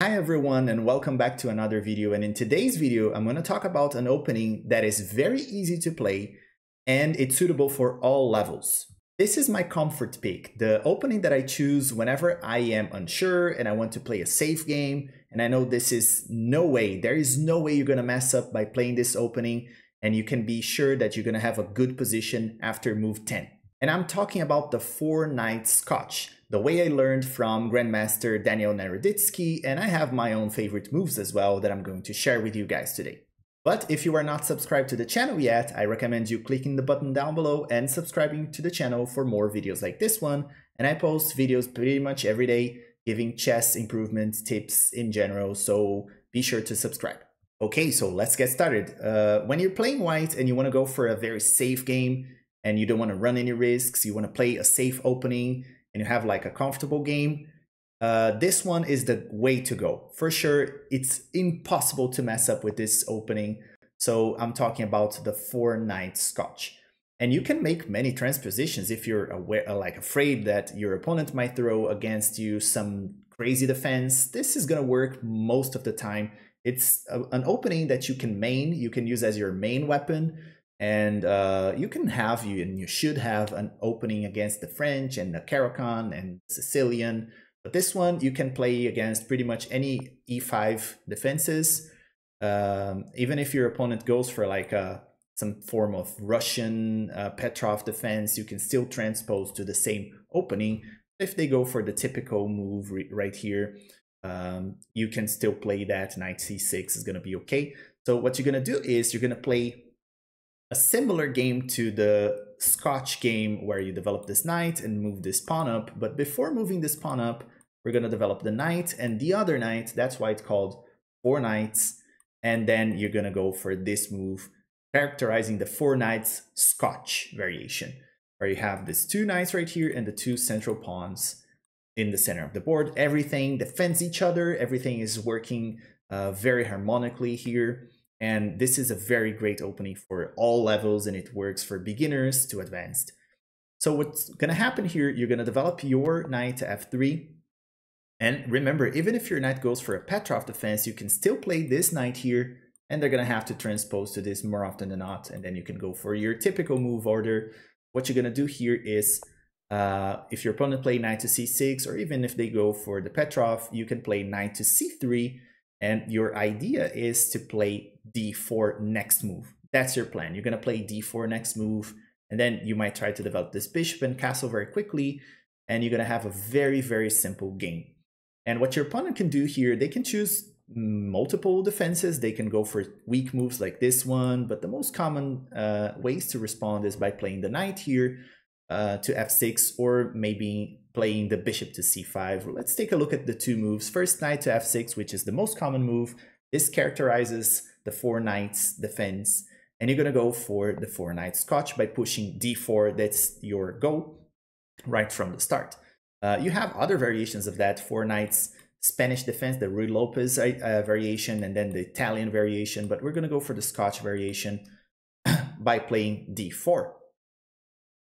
Hi everyone and welcome back to another video, and in today's video I'm going to talk about an opening that is very easy to play and it's suitable for all levels. This is my comfort pick, the opening that I choose whenever I am unsure and I want to play a safe game, and I know there is no way you're going to mess up by playing this opening, and you can be sure that you're going to have a good position after move 10. And I'm talking about the Four Knights Scotch, the way I learned from Grandmaster Daniel Naroditsky, and I have my own favorite moves as well that I'm going to share with you guys today. But if you are not subscribed to the channel yet, I recommend you clicking the button down below and subscribing to the channel for more videos like this one. And I post videos pretty much every day giving chess improvement tips in general, so be sure to subscribe. Okay, so let's get started. When you're playing white and you want to go for a very safe game, and you don't want to run any risks, you want to play a safe opening, and you have like a comfortable game, this one is the way to go. For sure, it's impossible to mess up with this opening. So I'm talking about the Four Knights Scotch. And you can make many transpositions if you're afraid that your opponent might throw against you some crazy defense. This is going to work most of the time. It's an opening that you can main, you can use as your main weapon. And you can have, and you should have, an opening against the French and the Caracan and Sicilian. But this one you can play against pretty much any e5 defenses. Even if your opponent goes for like some form of Russian Petrov defense, you can still transpose to the same opening. If they go for the typical move right here, you can still play that. Knight c6 is going to be okay. So what you're going to do is you're going to play a similar game to the Scotch game where you develop this knight and move this pawn up. But before moving this pawn up, we're going to develop the knight and the other knight. That's why it's called Four Knights. And then you're going to go for this move, characterizing the Four Knights Scotch variation, where you have these two knights right here and the two central pawns in the center of the board. Everything defends each other. Everything is working very harmonically here. And this is a very great opening for all levels, and it works for beginners to advanced. So what's going to happen here, you're going to develop your knight to f3. And remember, even if your knight goes for a Petrov defense, you can still play this knight here, and they're going to have to transpose to this more often than not. And then you can go for your typical move order. What you're going to do here is, if your opponent play knight to c6, or even if they go for the Petrov, you can play knight to c3. And your idea is to play d4 next move. That's your plan. You're going to play d4 next move, and then you might try to develop this bishop and castle very quickly, and you're going to have a very, very simple game. And what your opponent can do here, they can choose multiple defenses. They can go for weak moves like this one, but the most common ways to respond is by playing the knight here to f6, or maybe playing the bishop to c5. Let's take a look at the two moves. First, knight to f6, which is the most common move. This characterizes the Four Knights defense, and you're going to go for the Four Knights Scotch by pushing d4. That's your go right from the start. You have other variations of that: Four Knights Spanish defense, the Ruy Lopez variation, and then the Italian variation, but we're going to go for the Scotch variation by playing d4.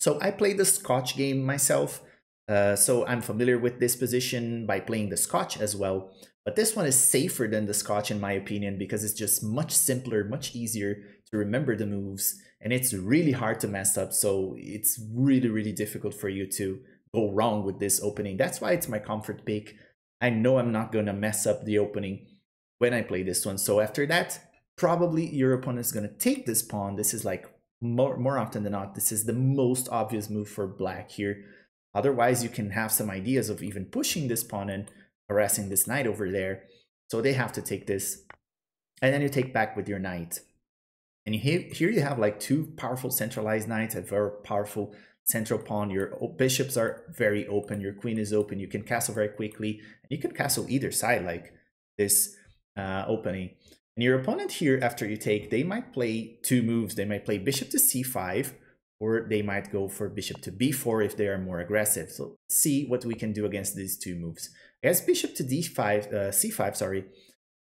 So I played the Scotch game myself, so I'm familiar with this position by playing the Scotch as well. But this one is safer than the Scotch in my opinion, because it's just much simpler, much easier to remember the moves, and it's really hard to mess up. So it's really, really difficult for you to go wrong with this opening. That's why it's my comfort pick. I know I'm not going to mess up the opening when I play this one. So after that, probably your opponent is going to take this pawn. This is like more often than not, this is the most obvious move for black here. Otherwise, you can have some ideas of even pushing this pawn and harassing this knight over there. So they have to take this, and then you take back with your knight. And here you have like two powerful centralized knights, a very powerful central pawn. Your bishops are very open, your queen is open, you can castle very quickly, and you can castle either side like this opening. And your opponent here, after you take, they might play two moves. They might play bishop to c5, or they might go for bishop to b4 if they are more aggressive. So let's see what we can do against these two moves. As bishop to d5, c5, sorry,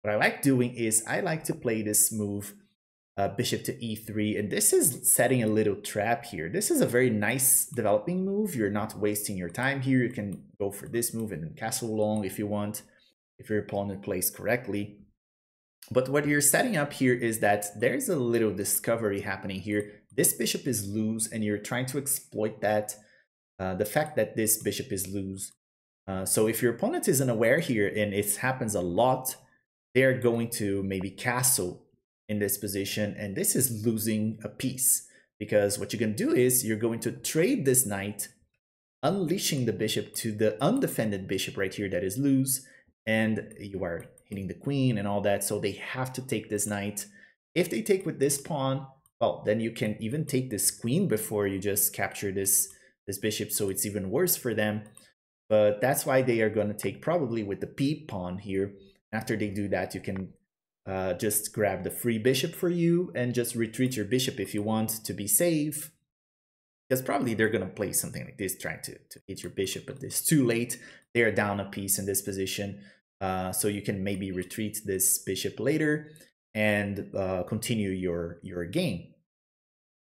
what I like doing is I like to play this move, bishop to e3, and this is setting a little trap here. This is a very nice developing move. You're not wasting your time here. You can go for this move and then castle long if you want. if your opponent plays correctly. But what you're setting up here is that there's a little discovery happening here. This bishop is loose, and you're trying to exploit that, the fact that this bishop is loose. So if your opponent is unaware here, and it happens a lot, they're going to maybe castle in this position, and this is losing a piece. Because what you're going to do is you're going to trade this knight, unleashing the bishop to the undefended bishop right here that is loose, and you are hitting the queen and all that, so they have to take this knight. If they take with this pawn, well, then you can even take this queen before you just capture this bishop, so it's even worse for them. But that's why they are going to take probably with the p pawn here. After they do that, you can just grab the free bishop for you and just retreat your bishop if you want to be safe. Because probably they're going to play something like this, trying to hit your bishop, but it's too late. They are down a piece in this position. So you can maybe retreat this bishop later and continue your game.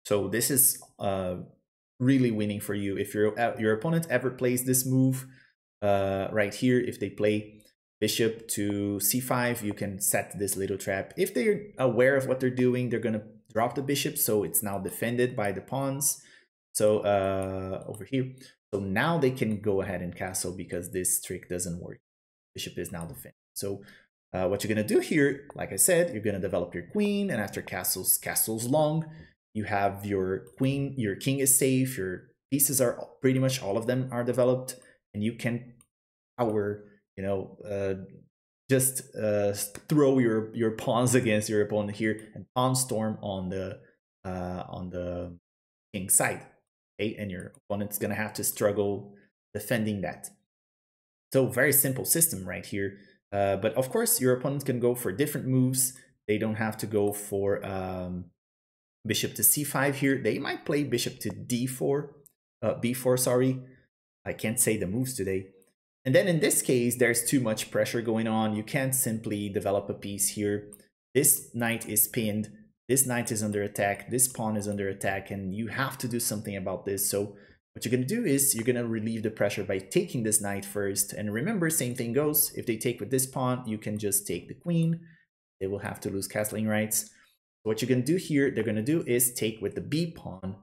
So this is really winning for you. If your opponent ever plays this move right here, if they play bishop to c5, you can set this little trap. If they're aware of what they're doing, they're going to drop the bishop, so it's now defended by the pawns. So over here, so now they can go ahead and castle because this trick doesn't work. Bishop is now defended. So what you're going to do here, like I said, you're going to develop your queen, and after castles long, you have your queen, your king is safe, your pieces are pretty much all of them are developed, and you can power, just throw your pawns against your opponent here and pawn storm on the king side. Okay, and your opponent's gonna have to struggle defending that. So very simple system right here. But of course, your opponent can go for different moves. They don't have to go for bishop to c5 here. They might play bishop to d4, b4, sorry. I can't say the moves today. And then in this case, there's too much pressure going on. You can't simply develop a piece here. This knight is pinned. This knight is under attack, this pawn is under attack, and you have to do something about this. So what you're going to do is you're going to relieve the pressure by taking this knight first. And remember, same thing goes. If they take with this pawn, you can just take the queen. They will have to lose castling rights. What you're going to do here, they're going to do is take with the b pawn.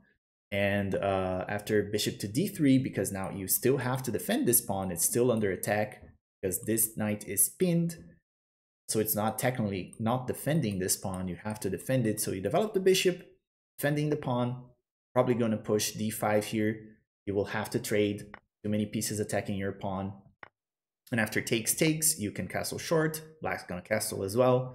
And after bishop to d3, because now you still have to defend this pawn, it's still under attack because this knight is pinned. So it's not technically not defending this pawn, you have to defend it. So you develop the bishop, defending the pawn, probably going to push d5 here. You will have to trade, too many pieces attacking your pawn. And after takes, you can castle short, black's going to castle as well.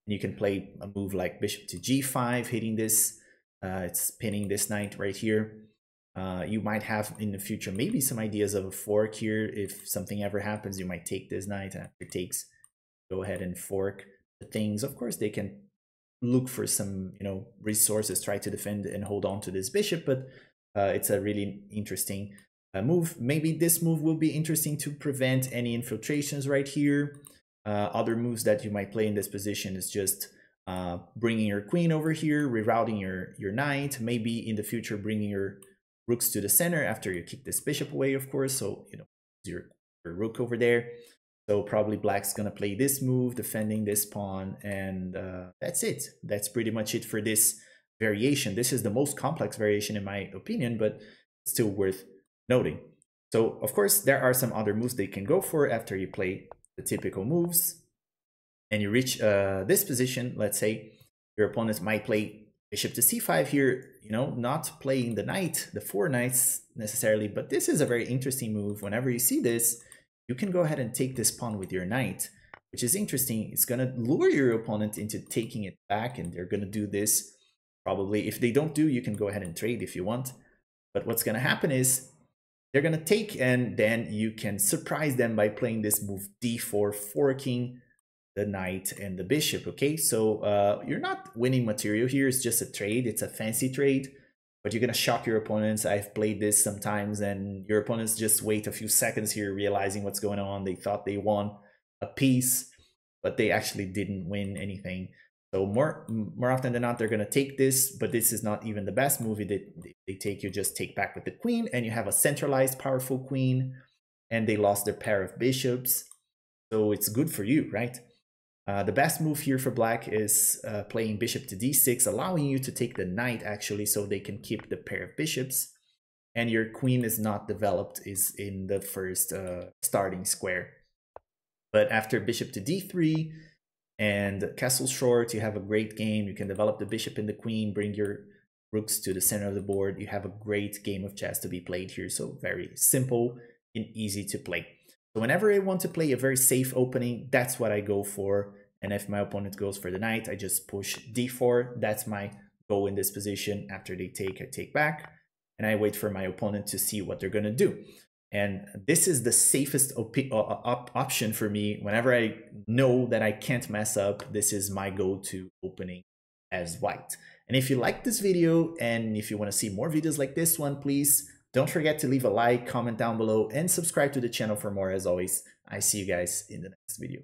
And you can play a move like bishop to g5, hitting this, it's pinning this knight right here. You might have in the future maybe some ideas of a fork here. If something ever happens, you might take this knight, and after takes, go ahead and fork the things. Of course, they can look for some, resources, try to defend and hold on to this bishop, but it's a really interesting move. Maybe this move will be interesting to prevent any infiltrations right here. Other moves that you might play in this position is just bringing your queen over here, rerouting your knight, maybe in the future bringing your rooks to the center after you kick this bishop away, of course. So, your rook over there. So probably black's gonna play this move, defending this pawn, and that's it. That's pretty much it for this variation. This is the most complex variation in my opinion, but it's still worth noting. So of course, there are some other moves they can go for after you play the typical moves, and you reach this position. Let's say your opponent might play bishop to c5 here, not playing the knight, the four knights necessarily, but this is a very interesting move. Whenever you see this, you can go ahead and take this pawn with your knight, which is interesting. It's going to lure your opponent into taking it back, and they're going to do this probably. If they don't do, you can go ahead and trade if you want. But what's going to happen is they're going to take, and then you can surprise them by playing this move d4, forking the knight and the bishop. Okay, so you're not winning material here. It's just a trade. It's a fancy trade. But you're going to shock your opponents. I've played this sometimes, and your opponents just wait a few seconds here, realizing what's going on. They thought they won a piece, but they actually didn't win anything. So more often than not, they're going to take this, but this is not even the best move. They take, you just take back with the queen, and you have a centralized, powerful queen, and they lost their pair of bishops. so it's good for you, right? The best move here for black is playing bishop to d6, allowing you to take the knight actually, so they can keep the pair of bishops, and your queen is not developed, is in the first starting square. But after bishop to d3 and castle short, you have a great game. You can develop the bishop and the queen, bring your rooks to the center of the board. You have a great game of chess to be played here, so very simple and easy to play. So whenever I want to play a very safe opening, that's what I go for. And if my opponent goes for the knight, I just push d4. That's my go in this position. After they take, I take back, and I wait for my opponent to see what they're going to do. And this is the safest option for me. Whenever I know that I can't mess up, this is my go-to opening as white. And if you like this video, and if you want to see more videos like this one, please don't forget to leave a like, comment down below, and subscribe to the channel for more. As always, I see you guys in the next video.